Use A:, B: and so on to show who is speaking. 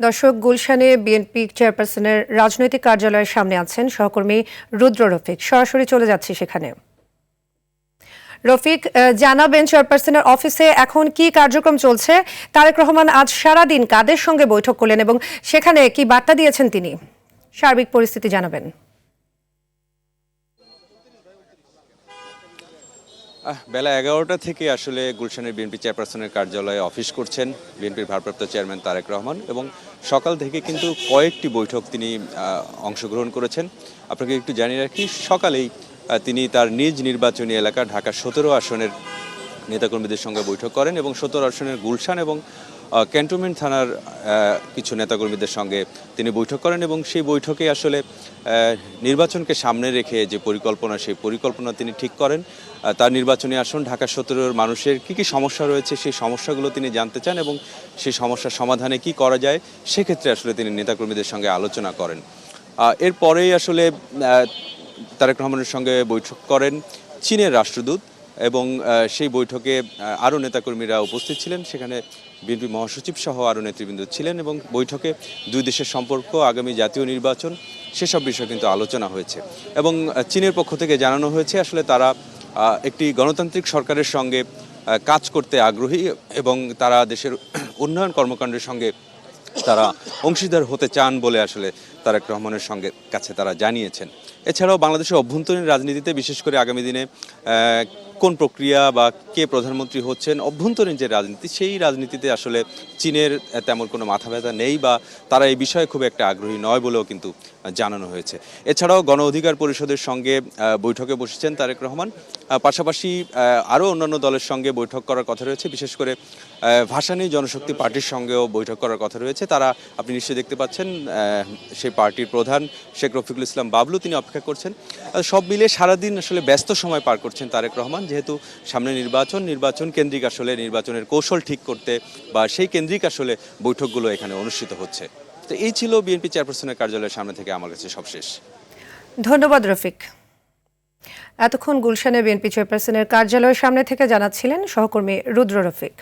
A: দর্শক, গুলশানে বিএনপি চেয়ারপারসনের রাজনৈতিক কার্যালয়ের সামনে আছেন সহকর্মী রুদ্র রফিক। সরাসরি চলে যাচ্ছি সেখানে। রফিক, জানাবেন চেয়ারপারসনের অফিসে এখন কি কার্যক্রম চলছে? তারেক রহমান আজ সারাদিন কাদের সঙ্গে বৈঠক করলেন এবং সেখানে কি বার্তা দিয়েছেন তিনি? সার্বিক পরিস্থিতি জানাবেন।
B: বেলা ১১টা থেকে আসলে গুলশানের বিএনপি চেয়ারপারসনের কার্যালয়ে অফিস করছেন বিএনপির ভারপ্রাপ্ত চেয়ারম্যান তারেক রহমান, এবং সকাল থেকে কিন্তু কয়েকটি বৈঠক তিনি অংশগ্রহণ করেছেন। আপনাকে একটু জানিয়ে রাখি, সকালেই তিনি তার নিজ নির্বাচনী এলাকা ঢাকা ১৭ আসনের নেতাকর্মীদের সঙ্গে বৈঠক করেন এবং ১৭ আসনের গুলশান এবং ক্যান্টনমেন্ট থানার কিছু নেতাকর্মীদের সঙ্গে তিনি বৈঠক করেন এবং সেই বৈঠকে আসলে নির্বাচনকে সামনে রেখে যে পরিকল্পনা, সেই পরিকল্পনা তিনি ঠিক করেন। তার নির্বাচনী আসন ঢাকা ১৭-র মানুষের কী সমস্যা রয়েছে সেই সমস্যাগুলো তিনি জানতে চান এবং সেই সমস্যার সমাধানে কি করা যায় সেক্ষেত্রে আসলে তিনি নেতাকর্মীদের সঙ্গে আলোচনা করেন। এরপরেই আসলে তারেক রহমানের সঙ্গে বৈঠক করেন চীনের রাষ্ট্রদূত এবং সেই বৈঠকে আরও নেতাকর্মীরা উপস্থিত ছিলেন। সেখানে বিএনপি মহাসচিব সহ আরও নেতৃবৃন্দ ছিলেন এবং বৈঠকে দুই দেশের সম্পর্ক, আগামী জাতীয় নির্বাচন, সেসব বিষয় কিন্তু আলোচনা হয়েছে। এবং চীনের পক্ষ থেকে জানানো হয়েছে আসলে তারা একটি গণতান্ত্রিক সরকারের সঙ্গে কাজ করতে আগ্রহী এবং তারা দেশের উন্নয়ন কর্মকাণ্ডের সঙ্গে তারা অংশীদার হতে চান বলে আসলে তারেক রহমানের সঙ্গে কাছে তারা জানিয়েছেন। এছাড়াও বাংলাদেশের অভ্যন্তরীণ রাজনীতিতে, বিশেষ করে আগামী দিনে কোন প্রক্রিয়া বা কে প্রধানমন্ত্রী হচ্ছেন, অভ্যন্তরীণ যে রাজনীতি, সেই রাজনীতিতে আসলে চীনের তেমন কোনো মাথা ব্যথা নেই বা তারা এই বিষয়ে খুব একটা আগ্রহী নয় বলেও কিন্তু জানানো হয়েছে। এছাড়াও গণ অধিকার পরিষদের সঙ্গে বৈঠকে বসেছেন তারেক রহমান। পাশাপাশি আরও অন্যান্য দলের সঙ্গে বৈঠক করার কথা রয়েছে, বিশেষ করে ভাসানী জনশক্তি পার্টির সঙ্গেও বৈঠক করার কথা রয়েছে। তারা, আপনি নিশ্চয়ই দেখতে পাচ্ছেন, সেই পার্টির প্রধান শেখ রফিকুল ইসলাম বাবলু তিনি অপেক্ষা করছেন। সব মিলে সারাদিন আসলে ব্যস্ত সময় পার করছেন তারেক রহমান, যেহেতু সামনে নির্বাচন কেন্দ্রিক আসলে নির্বাচনের কৌশল ঠিক করতে বা সেই কেন্দ্রিক আসলে বৈঠকগুলো এখানে অনুষ্ঠিত হচ্ছে। তো এই ছিল বিএনপি চেয়ারপারসনের কার্যালয়ের সামনে থেকে আমার কাছে সবশেষ।
A: ধন্যবাদ রফিক। এতক্ষণ গুলশানে বিএনপি চেয়ারপারসনের কার্যালয়ের সামনে থেকে জানাচ্ছিলেন সহকর্মী রুদ্র রফিক।